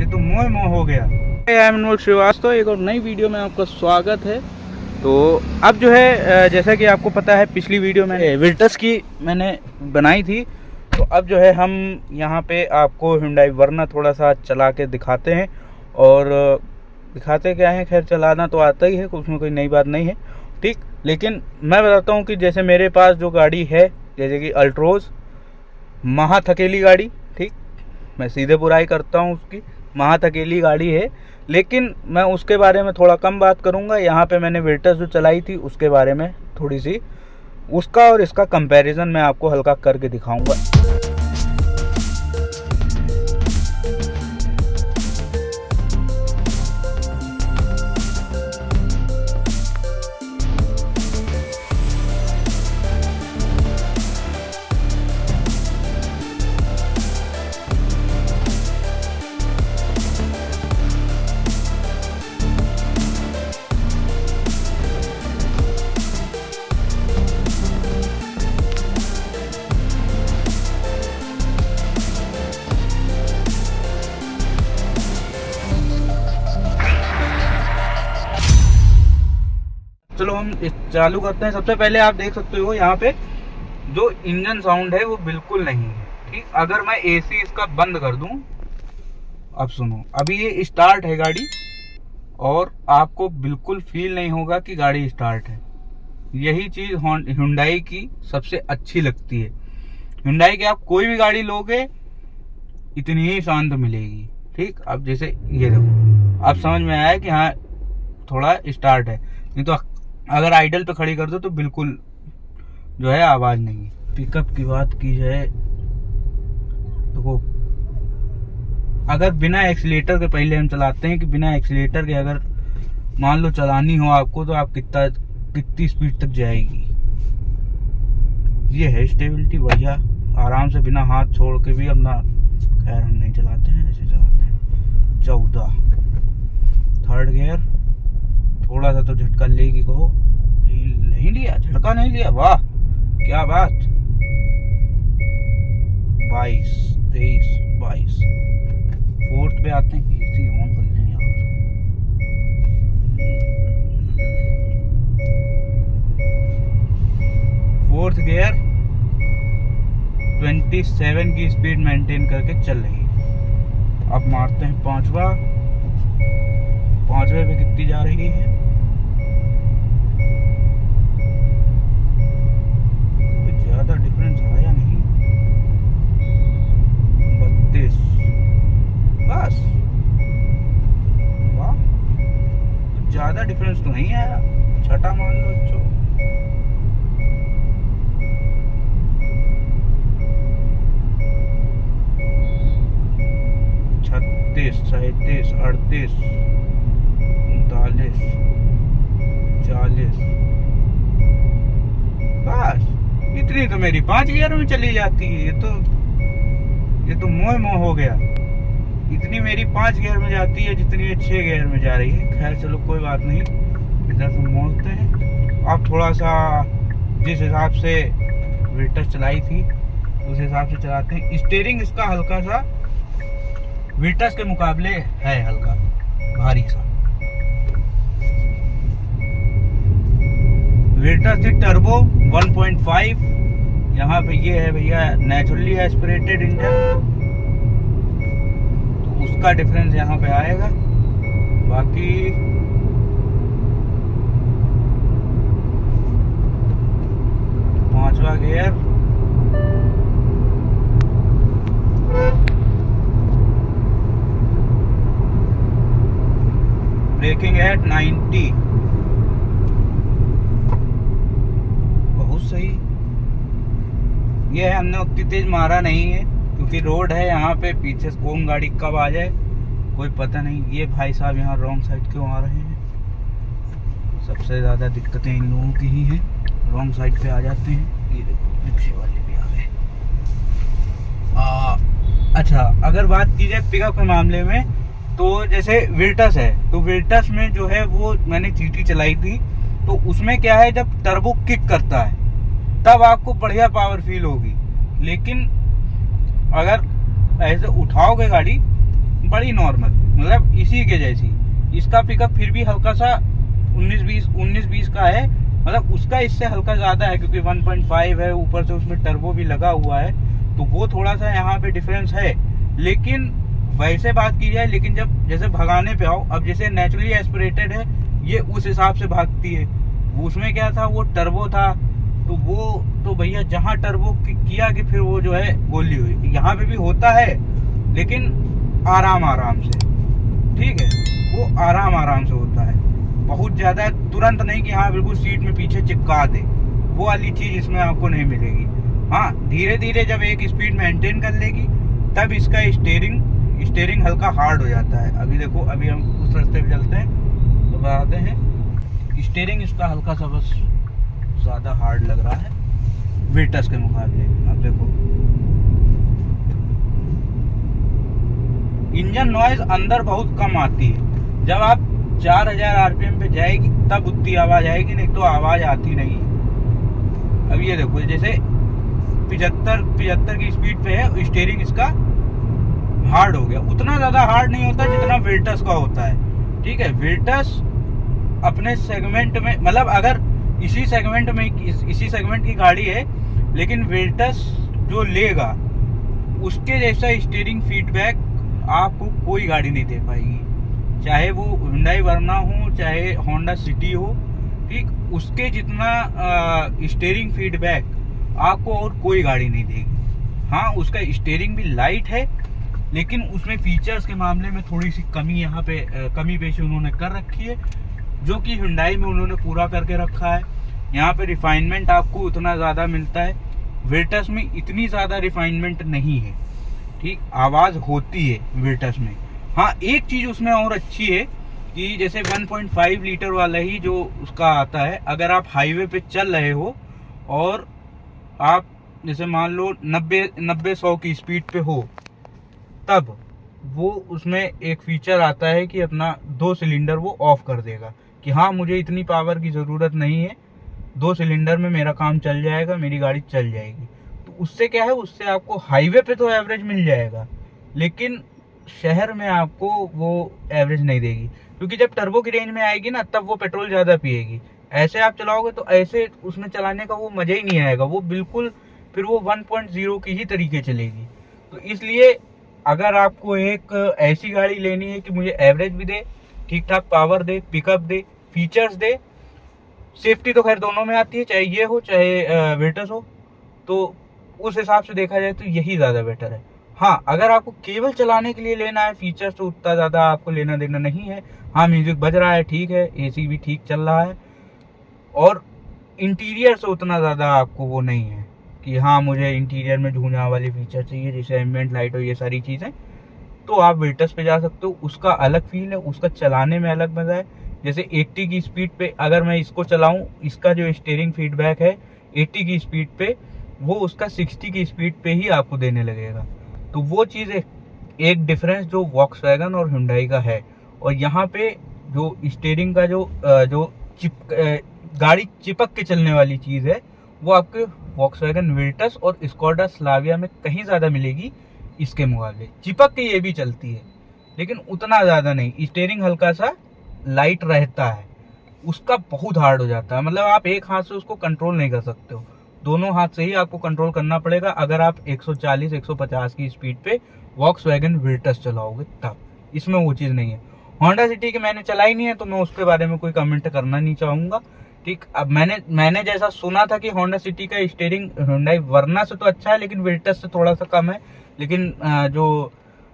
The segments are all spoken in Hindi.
ये तो मोह हो गया। आई एम अनमोल श्रीवास्तव, एक और नई वीडियो में आपका स्वागत है। तो अब जो है जैसा कि आपको पता है, पिछली वीडियो मैंने विल्टस की मैंने बनाई थी। तो अब जो है हम यहाँ पे आपको Hyundai Verna थोड़ा सा चला के दिखाते हैं। और दिखाते क्या है, खैर चलाना तो आता ही है, उसमें कोई नई बात नहीं है, ठीक। लेकिन मैं बताता हूँ कि जैसे मेरे पास जो गाड़ी है, जैसे कि अल्ट्रोज, महा थकेली गाड़ी, ठीक, मैं सीधे बुराई करता हूँ उसकी, महा थकेली गाड़ी है। लेकिन मैं उसके बारे में थोड़ा कम बात करूँगा। यहाँ पे मैंने विल्टस जो चलाई थी उसके बारे में थोड़ी सी, उसका और इसका कंपैरिजन मैं आपको हल्का करके दिखाऊंगा। चलो हम चालू करते हैं। सबसे पहले आप देख सकते हो यहाँ पे जो इंजन साउंड है वो बिल्कुल नहीं है, ठीक। अगर मैं एसी इसका बंद कर दूं, अब सुनो, अभी ये स्टार्ट है गाड़ी और आपको बिल्कुल फील नहीं होगा कि गाड़ी स्टार्ट है। यही चीज Hyundai की सबसे अच्छी लगती है। Hyundai की आप कोई भी गाड़ी लोगे इतनी ही शांत मिलेगी, ठीक। अब जैसे ये देखो, आप समझ में आया कि हाँ थोड़ा स्टार्ट है। नहीं तो अगर आइडल पे खड़ी कर दो तो बिल्कुल जो है आवाज नहीं है। पिकअप की बात की जाए देखो, अगर बिना एक्सीलेटर के, पहले हम चलाते हैं कि बिना एक्सीलेटर के अगर मान लो चलानी हो आपको, तो आप कितनी स्पीड तक जाएगी। ये है स्टेबिलिटी बढ़िया, आराम से बिना हाथ छोड़ के भी अपना, खैर हम नहीं चलाते हैं, ऐसे चलाते हैं। 14 थर्ड गियर, थोड़ा सा तो झटका लेगी, कहो नहीं लिया, झटका नहीं लिया, वाह क्या बात। 22 23 22 फोर्थ पे आते हैं, एसी ऑन कर लें यार। फोर्थ गियर 27 की स्पीड मेंटेन करके चल रही है। अब मारते हैं पांचवा पे कितनी जा रही है, ज्यादा डिफरेंस आया नहीं, 32 बस, वाह ज्यादा डिफरेंस तो नहीं आया, छठा मान लो। 36 37 38 39 40, बस इतनी तो मेरी 5 गियर में चली जाती है। ये तो मोह हो गया। इतनी मेरी 5 गियर में जाती है जितनी ये 6 गियर में जा रही है। खैर चलो कोई बात नहीं, इधर से मोड़ते हैं। अब थोड़ा सा जिस हिसाब से विल्टस चलाई थी उस हिसाब से चलाते हैं। स्टीयरिंग इसका हल्का सा विल्टस के मुकाबले है हल्का भारी सा। विल्टस थी टर्बो 1.5, यहाँ पे ये है भैया नेचुरली एस्पिरेटेड इंजन, तो उसका डिफरेंस यहाँ पे आएगा। बाकी पांचवा गियर, ब्रेकिंग एट 90, बहुत सही। ये है, हमने उतनी तेज मारा नहीं है क्योंकि रोड है यहाँ पे, पीछे से कौन गाड़ी कब आ जाए कोई पता नहीं। ये भाई साहब यहाँ रॉन्ग साइड क्यों आ रहे हैं, सबसे ज्यादा दिक्कतें इन लोगों की ही हैं, रॉन्ग साइड पे आ जाते हैं। ये देखो रिक्शे वाले भी आ गए। अच्छा, अगर बात की जाए पिकअप के मामले में, तो जैसे विल्टस है, तो विल्टस में जो है वो मैंने GT चलाई थी, तो उसमें क्या है, जब टर्बो किक करता है तब आपको बढ़िया पावर फील होगी। लेकिन अगर ऐसे उठाओगे गाड़ी बड़ी नॉर्मल, मतलब इसी के जैसी। इसका पिकअप फिर भी हल्का सा 19-20 का है, मतलब उसका इससे हल्का ज़्यादा है क्योंकि 1.5 है, ऊपर से उसमें टर्बो भी लगा हुआ है, तो वो थोड़ा सा यहाँ पे डिफरेंस है। लेकिन वैसे बात की जाए, लेकिन जब जैसे भगाने पे आओ, अब जैसे नेचुरली एस्पिरेटेड है ये उस हिसाब से भागती है, उसमें क्या था वो टर्बो था, तो वो तो भैया जहाँ टर्बो किया कि फिर वो जो है गोली हुई। यहाँ पे भी होता है लेकिन आराम से, ठीक है, वो आराम से होता है, बहुत ज़्यादा तुरंत नहीं कि हाँ बिल्कुल सीट में पीछे चिपका दे, वो वाली चीज़ इसमें आपको नहीं मिलेगी। हाँ, धीरे धीरे जब एक स्पीड मेंटेन कर लेगी तब इसका स्टीयरिंग हल्का हार्ड हो जाता है। अभी देखो, अभी हम उस रास्ते पे चलते हैं तो बताते हैं, स्टीयरिंग इसका हल्का सा बस ज़्यादा हार्ड लग रहा है वीटस के मुकाबले। अब देखो, इंजन नॉइज अंदर बहुत कम आती है, जब आप 4000 आरपीएम पे जाएगी तब उतनी आवाज आएगी, नहीं तो आवाज आती नहीं है। अब ये देखो, जैसे 75 की स्पीड पे है, स्टीयरिंग इसका हार्ड हो गया, उतना ज्यादा हार्ड नहीं होता जितना विल्टस का होता है, ठीक है। विल्टस अपने सेगमेंट में, मतलब अगर इसी सेगमेंट की गाड़ी है, लेकिन विल्टस जो लेगा उसके जैसा स्टीयरिंग फीडबैक आपको कोई गाड़ी नहीं दे पाएगी, चाहे वो हुंडई वर्ना हो चाहे होंडा सिटी हो, ठीक, उसके जितना स्टीयरिंग फीडबैक आपको और कोई गाड़ी नहीं देगी। हाँ, उसका स्टीयरिंग भी लाइट है, लेकिन उसमें फीचर्स के मामले में थोड़ी सी कमी यहाँ पे कमी पेशी उन्होंने कर रखी है, जो कि हुंडई में उन्होंने पूरा करके रखा है। यहाँ पे रिफाइनमेंट आपको उतना ज़्यादा मिलता है, विल्टस में इतनी ज़्यादा रिफाइनमेंट नहीं है, ठीक, आवाज़ होती है विल्टस में। हाँ, एक चीज़ उसमें और अच्छी है कि जैसे 1.5 लीटर वाला ही जो उसका आता है, अगर आप हाईवे पे चल रहे हो और आप जैसे मान लो 90-100 की स्पीड पे हो, तब वो उसमें एक फीचर आता है कि अपना 2 सिलेंडर वो ऑफ कर देगा कि हाँ मुझे इतनी पावर की ज़रूरत नहीं है, 2 सिलेंडर में मेरा काम चल जाएगा, मेरी गाड़ी चल जाएगी। तो उससे क्या है, उससे आपको हाईवे पे तो एवरेज मिल जाएगा, लेकिन शहर में आपको वो एवरेज नहीं देगी, क्योंकि जब टर्बो की रेंज में आएगी ना तब वो पेट्रोल ज़्यादा पिएगी। ऐसे आप चलाओगे तो ऐसे उसमें चलाने का वो मज़ा ही नहीं आएगा, वो बिल्कुल फिर वो 1.0 की ही तरीके चलेगी। तो इसलिए अगर आपको एक ऐसी गाड़ी लेनी है कि मुझे एवरेज भी दे, ठीक ठाक पावर दे, पिकअप दे, फीचर्स दे, सेफ्टी तो खैर दोनों में आती है, चाहे ये हो चाहे विल्टस हो, तो उस हिसाब से देखा जाए तो यही ज़्यादा बेटर है। हाँ, अगर आपको केवल चलाने के लिए लेना है, फीचर्स तो उतना ज़्यादा आपको लेना देना नहीं है। हाँ, म्यूजिक बज रहा है, ठीक है, एसी भी ठीक चल रहा है, और इंटीरियर से उतना ज़्यादा आपको वो नहीं है कि हाँ मुझे इंटीरियर में झूठा वाले फीचर चाहिए, जैसे एम्बिएंट लाइट हो, ये सारी चीज़ें, तो आप विल्टस पे जा सकते हो। उसका अलग फील है, उसका चलाने में अलग मज़ा है। जैसे 80 की स्पीड पे अगर मैं इसको चलाऊं, इसका जो स्टीयरिंग फीडबैक है 80 की स्पीड पे, वो उसका 60 की स्पीड पे ही आपको देने लगेगा। तो वो चीज़ एक डिफरेंस जो वॉक्सवैगन और हुंडई का है। और यहाँ पे जो स्टीयरिंग का जो गाड़ी चिपक के चलने वाली चीज़ है, वो आपके वॉक्सवैगन विल्टस और स्कोडा स्लाविया में कहीं ज़्यादा मिलेगी इसके मुकाबले। चिपक के ये भी चलती है, लेकिन उतना ज़्यादा नहीं। स्टीयरिंग हल्का सा लाइट रहता है, उसका बहुत हार्ड हो जाता है, मतलब आप एक हाथ से उसको कंट्रोल नहीं कर सकते हो, दोनों हाथ से ही आपको कंट्रोल करना पड़ेगा अगर आप 140-150 की स्पीड पे वॉक्सवैगन विल्टस चलाओगे तब। इसमें वो चीज़ नहीं है। होंडा सिटी की मैंने चलाई नहीं है, तो मैं उसके बारे में कोई कमेंट करना नहीं चाहूँगा, ठीक। अब मैंने जैसा सुना था कि होंडा सिटी का स्टीयरिंग हुंडई वर्ना से तो अच्छा है, लेकिन विल्टस से थोड़ा सा कम है। लेकिन जो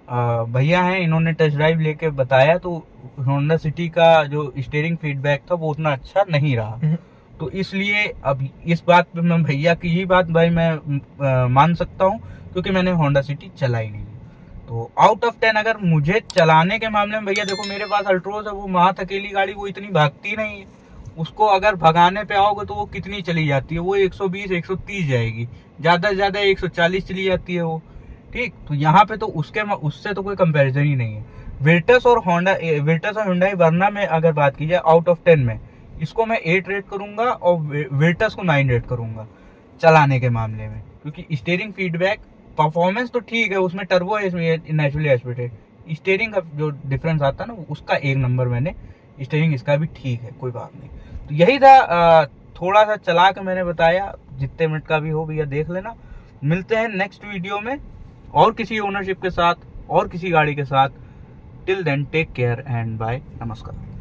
भैया हैं, इन्होंने टेस्ट ड्राइव लेके बताया तो होंडा सिटी का जो स्टीयरिंग फीडबैक था वो उतना अच्छा नहीं रहा। तो इसलिए अब इस बात पे मैं भैया की ही बात भाई मैं मान सकता हूँ, क्योंकि मैंने होंडा सिटी चलाई नहीं। तो आउट ऑफ 10 अगर मुझे चलाने के मामले में, भैया देखो मेरे पास अल्ट्रोज है, वो मात अकेली गाड़ी, वो इतनी भागती नहीं है। उसको अगर भगाने पे आओगे तो वो कितनी चली जाती है, वो 120-130 जाएगी, ज़्यादा से ज़्यादा 140 चली जाती है वो, ठीक। तो यहाँ पे तो उससे तो कोई कंपैरिजन ही नहीं है। विल्टस और हुंडई वर्ना में अगर बात की जाए आउट ऑफ 10 में, इसको मैं 8 रेट करूंगा और विल्टस को 9 रेट करूंगा चलाने के मामले में, क्योंकि स्टीयरिंग फीडबैक, परफॉर्मेंस तो ठीक है, उसमें टर्बो है, इसमें नेचुरली एस्पिरेटेड, स्टीयरिंग का जो डिफरेंस आता है ना उसका 1 नंबर मैंने, स्टीयरिंग इसका भी ठीक है, कोई बात नहीं। तो यही था, थोड़ा सा चला के मैंने बताया, जितने मिनट का भी हो भैया देख लेना। मिलते हैं नेक्स्ट वीडियो में और किसी ओनरशिप के साथ और किसी गाड़ी के साथ। Till then take care and bye, नमस्कार।